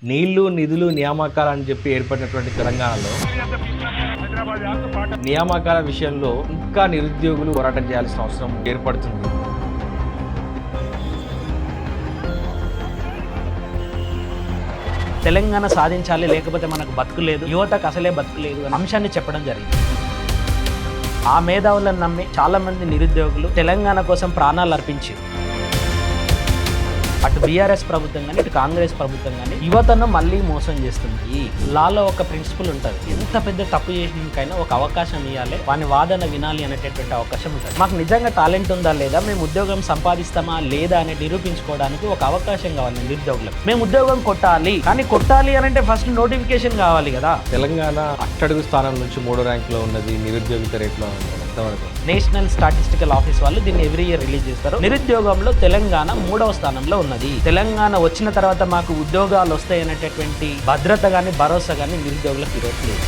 నీళ్లు నిధులు నియామకాలు అని చెప్పి ఏర్పడినటువంటి తెలంగాణలో నియామకాల విషయంలో ఇంకా నిరుద్యోగులు పోరాటం చేయాల్సిన అవసరం ఏర్పడుతుంది. తెలంగాణ సాధించాలి, లేకపోతే మనకు బతుకు లేదు, యువతకు అసలే బతుకు లేదు అనే అంశాన్ని చెప్పడం జరిగింది. ఆ మేధావులను నమ్మి చాలా మంది నిరుద్యోగులు తెలంగాణ కోసం ప్రాణాలు అర్పించి, అటు బీఆర్ఎస్ ప్రభుత్వం కానీ ఇటు కాంగ్రెస్ ప్రభుత్వం కానీ యువతను మళ్ళీ మోసం చేస్తుంది. లాలో ఒక ప్రిన్సిపల్ ఉంటుంది, ఎంత పెద్ద తప్పు చేసినకైనా ఒక అవకాశం ఇవ్వాలి, వాని వాదన వినాలి అనేటటువంటి అవకాశం ఉంటుంది. మాకు నిజంగా టాలెంట్ ఉందా లేదా, మేము ఉద్యోగం సంపాదిస్తామా లేదా అని నిరూపించుకోవడానికి ఒక అవకాశం కావాలి నిరుద్యోగులకు. మేము ఉద్యోగం కొట్టాలి, కానీ కొట్టాలి అని అంటే ఫస్ట్ నోటిఫికేషన్ కావాలి కదా. తెలంగాణ అట్టడుగు స్థానం నుంచి 3వ ర్యాంకులో ఉన్నది నిరుద్యోగిత రేట్లో. నేషనల్ స్టాటిస్టికల్ ఆఫీస్ వాళ్ళు దీన్ని ఎవ్రీ ఇయర్ రిలీజ్ చేస్తారు. నిరుద్యోగంలో తెలంగాణ 3వ స్థానంలో ఉన్నది. తెలంగాణ వచ్చిన తర్వాత మాకు ఉద్యోగాలు వస్తాయనేటటువంటి భద్రత కానీ భరోసా కానీ నిరుద్యోగులకు ఈరోజు లేదు.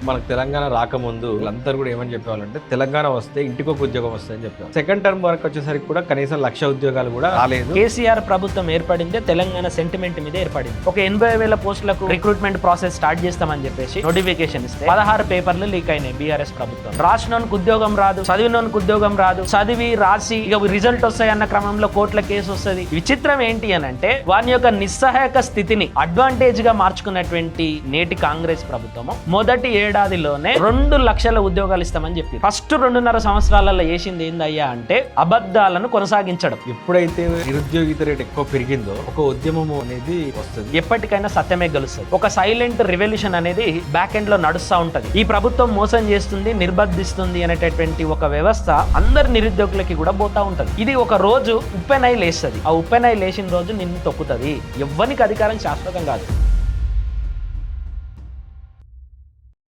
మనకు తెలంగాణ రాకముందు వీళ్ళందరూ కూడా ఏమని చెప్పేవాళ్ళంటే తెలంగాణ వస్తే ఇంటికి ఒక ఉద్యోగం వస్తాయని చెప్పారు. సెకండ్ టర్మ్ వరకు వచ్చేసరికి కూడా కనీసం 1,00,000 ఉద్యోగాలు కూడా రాలేదు. కేసీఆర్ ప్రభుత్వం ఏర్పడిందే తెలంగాణ సెంటిమెంట్ మీద ఏర్పడింది. ఒక 80,000 పోస్టులకు రిక్రూట్మెంట్ ప్రాసెస్ స్టార్ట్ చేస్తామని చెప్పేసి నోటిఫికేషన్ ఇస్తే 16 పేపర్లు లీక్ అయినాయి. బీఆర్ఎస్ ప్రభుత్వం రాసినోనికి ఉద్యోగం రాదు, చదివినోనికి ఉద్యోగం రాదు, చదివి రాసి ఇక రిజల్ట్ వస్తాయన్న క్రమంలో కోర్టుల కేసు వస్తుంది. విచిత్రం ఏంటి అని అంటే వాని యొక్క నిస్సహాయక స్థితిని అడ్వాంటేజ్ గా మార్చుకున్నటువంటి నేటి కాంగ్రెస్ ప్రభుత్వము మొదటి ఏడాదిలోనే 2 లక్షల ఉద్యోగాలు ఇస్తామని చెప్పి ఫస్ట్ 2.5 సంవత్సరాలలో చేసింది ఏందయ్యా అంటే అబద్ధాలను కొనసాగించడం. ఎప్పుడైతే నిరుద్యోగిత రేట్ ఎక్కువ పెరిగిందో ఒక ఉద్యమం అనేది వస్తుంది. ఎప్పటికైనా సత్యమే గెలుస్తుంది. ఒక సైలెంట్ రెవల్యూషన్ అనేది బ్యాక్ ఎండ్ లో నడుస్తూ ఉంటది. ఈ ప్రభుత్వం మోసం చేస్తుంది, నిర్బంధిస్తుంది అనేటటువంటి ఒక వ్యవస్థ అందరి నిరుద్యోగులకి కూడా పోతా ఉంటది. ఇది ఒక రోజు ఉప్పెనై లేస్తుంది. ఆ ఉప్పెనై లేచిన రోజు నిన్ను తొక్కుతుంది. ఎవ్వనికి అధికారం శాశ్వతం కాదు.